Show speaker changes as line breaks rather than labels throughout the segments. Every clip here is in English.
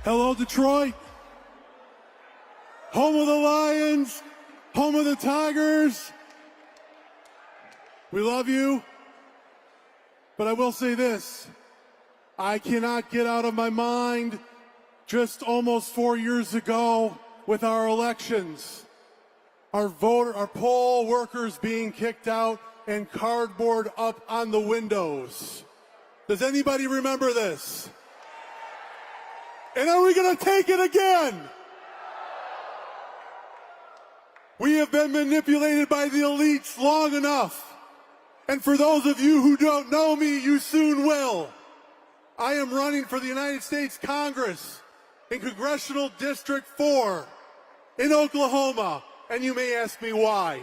Hello, Detroit. Home of the Lions, home of the Tigers. We love you. But I will say this. I cannot get out of my mind just almost 4 years ago with our elections. Our poll workers being kicked out and cardboard up on the windows. Does anybody remember this? And are we going to take it again? We have been manipulated by the elites long enough. And for those of you who don't know me, you soon will. I am running for the United States Congress in Congressional District 4 in Oklahoma. And you may ask me why.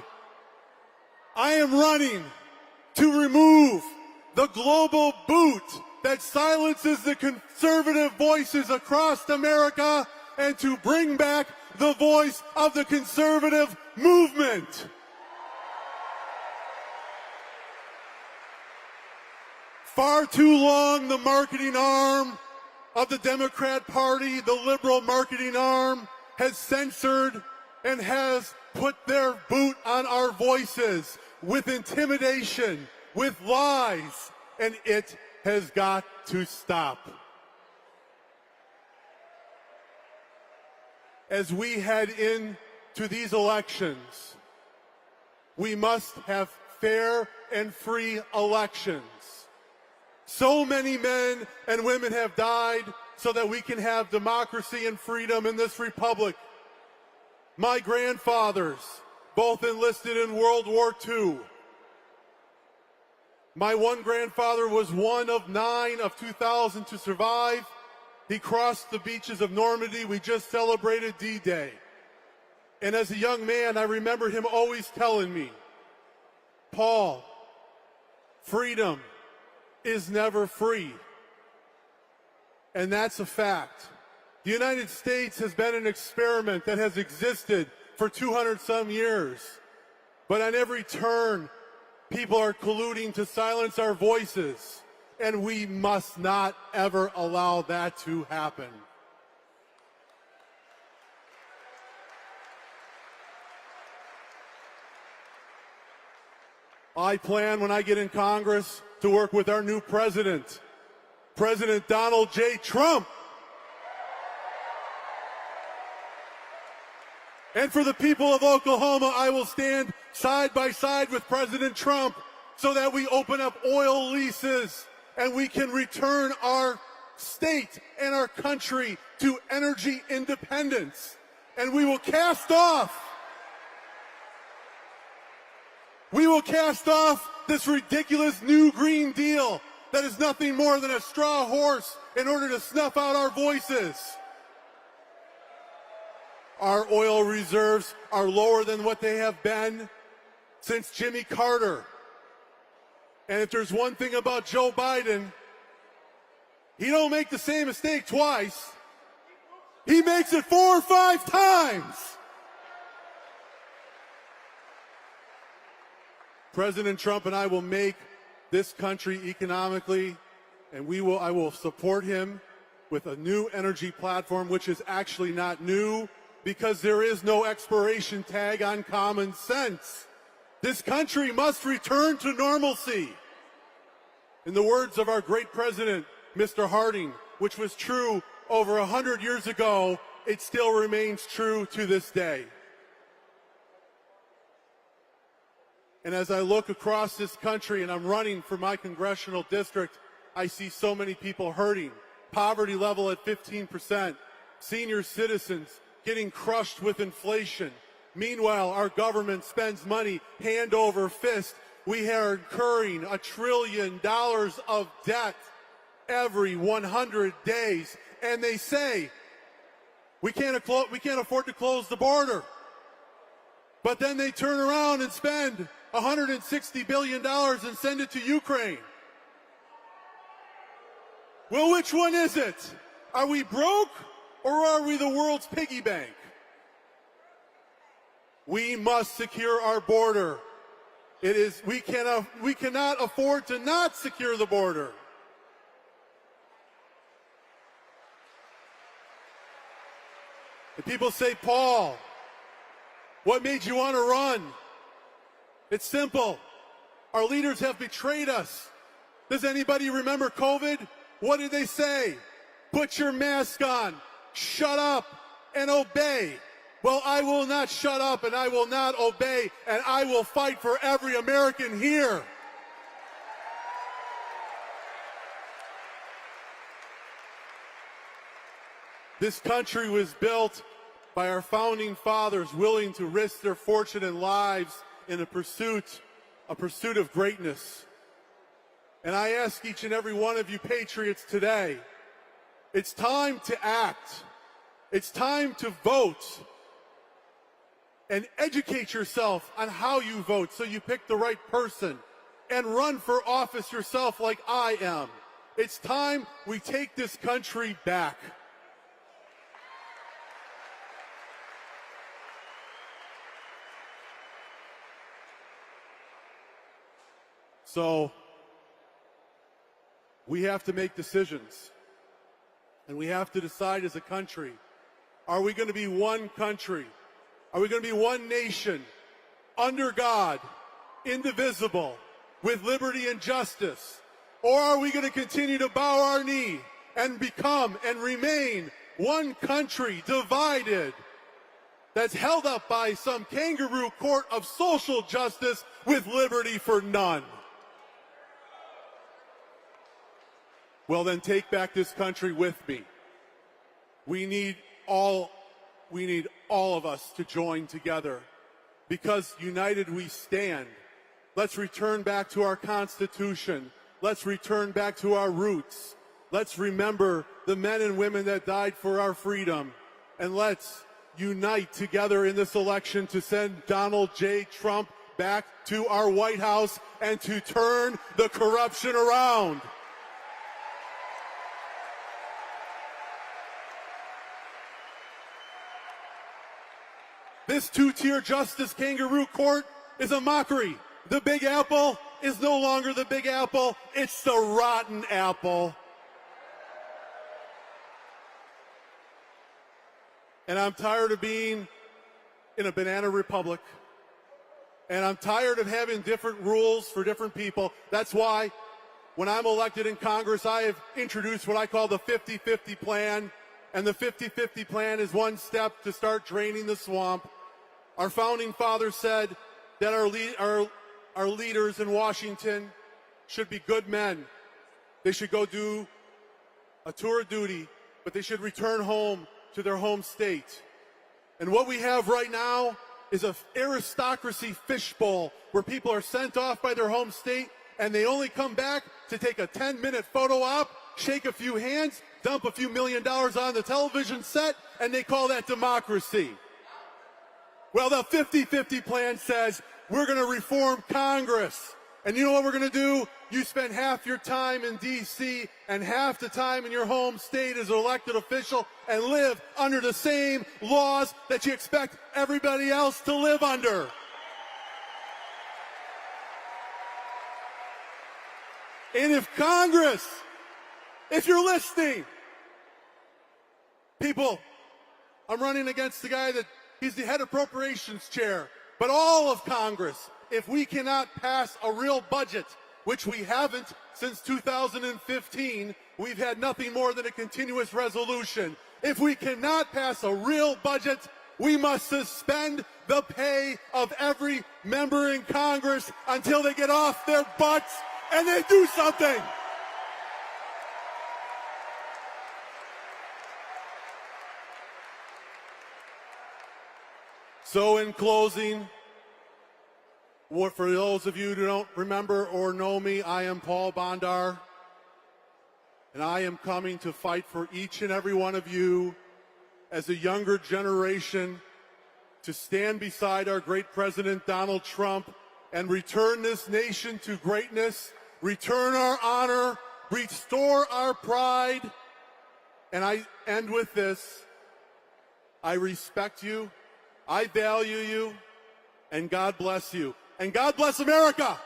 I am running to remove the global boot that silences the conservative voices across America and to bring back the voice of the conservative movement. Far too long, the marketing arm of the Democrat Party, the liberal marketing arm, has censored and has put their boot on our voices with intimidation, with lies, and it has got to stop. As we head into these elections, we must have fair and free elections. So many men and women have died so that we can have democracy and freedom in this republic. My grandfathers both enlisted in World War II. My one grandfather was one of 9 of 2,000 to survive. He crossed the beaches of Normandy. We just celebrated D-Day. And as a young man, I remember him always telling me, Paul, freedom is never free. And that's a fact. The United States has been an experiment that has existed for 200-some years. But on every turn, people are colluding to silence our voices, and we must not ever allow that to happen. I plan, when I get in Congress, to work with our new president, President Donald J. Trump. And for the people of Oklahoma, I will stand side by side with President Trump so that we open up oil leases and we can return our state and our country to energy independence. And we will cast off this ridiculous new Green Deal that is nothing more than a straw horse in order to snuff out our voices. Our oil reserves are lower than what they have been since Jimmy Carter. And if there's one thing about Joe Biden, he don't make the same mistake twice. He makes it 4 or 5 times. President Trump and I will make this country economically, and I will support him with a new energy platform, which is actually not new, because there is no expiration tag on common sense. This country must return to normalcy. In the words of our great president, Mr. Harding, which was true over 100 years ago, it still remains true to this day. And as I look across this country and I'm running for my congressional district, I see so many people hurting. Poverty level at 15%, senior citizens getting crushed with inflation. Meanwhile, our government spends money hand over fist. We are incurring $1 trillion of debt every 100 days. And they say, we can't afford to close the border. But then they turn around and spend $160 billion and send it to Ukraine. Well, which one is it? Are we broke or are we the world's piggy bank? We must secure our border. We cannot afford to not secure the border. And people say, Paul, what made you want to run? It's simple. Our leaders have betrayed us. Does anybody remember COVID? What did they say? Put your mask on, shut up, and obey. Well, I will not shut up and I will not obey, and I will fight for every American here. This country was built by our founding fathers willing to risk their fortune and lives in a pursuit of greatness. And I ask each and every one of you patriots today, it's time to act. It's time to vote. And educate yourself on how you vote so you pick the right person. And run for office yourself like I am. It's time we take this country back. So, we have to make decisions. And we have to decide as a country, are we going to be one country? Are we going to be one nation, under God, indivisible, with liberty and justice? Or are we going to continue to bow our knee and become and remain one country divided, that's held up by some kangaroo court of social justice with liberty for none? Well, then take back this country with me. We need all of us to join together, because united we stand. Let's return back to our Constitution. Let's return back to our roots. Let's remember the men and women that died for our freedom. And let's unite together in this election to send Donald J. Trump back to our White House and to turn the corruption around. This two-tier justice kangaroo court is a mockery. The Big Apple is no longer the Big Apple. It's the rotten apple. And I'm tired of being in a banana republic. And I'm tired of having different rules for different people. That's why when I'm elected in Congress, I have introduced what I call the 50-50 plan. And the 50-50 plan is one step to start draining the swamp. Our founding fathers said that our leaders in Washington should be good men. They should go do a tour of duty, but they should return home to their home state. And what we have right now is an aristocracy fishbowl where people are sent off by their home state and they only come back to take a 10-minute photo op, shake a few hands, dump a few $1 million on the television set, and they call that democracy. Well, the 50-50 plan says we're going to reform Congress. And you know what we're going to do? You spend half your time in D.C. and half the time in your home state as an elected official and live under the same laws that you expect everybody else to live under. And if Congress, if you're listening, people, I'm running against the guy that he's the head appropriations chair, but all of Congress, if we cannot pass a real budget, which we haven't since 2015, we've had nothing more than a continuous resolution. If we cannot pass a real budget, we must suspend the pay of every member in Congress until they get off their butts and they do something. So in closing, for those of you who don't remember or know me, I am Paul Bondar, and I am coming to fight for each and every one of you as a younger generation to stand beside our great President Donald Trump and return this nation to greatness, return our honor, restore our pride. And I end with this. I respect you. I value you, and God bless you. And God bless America.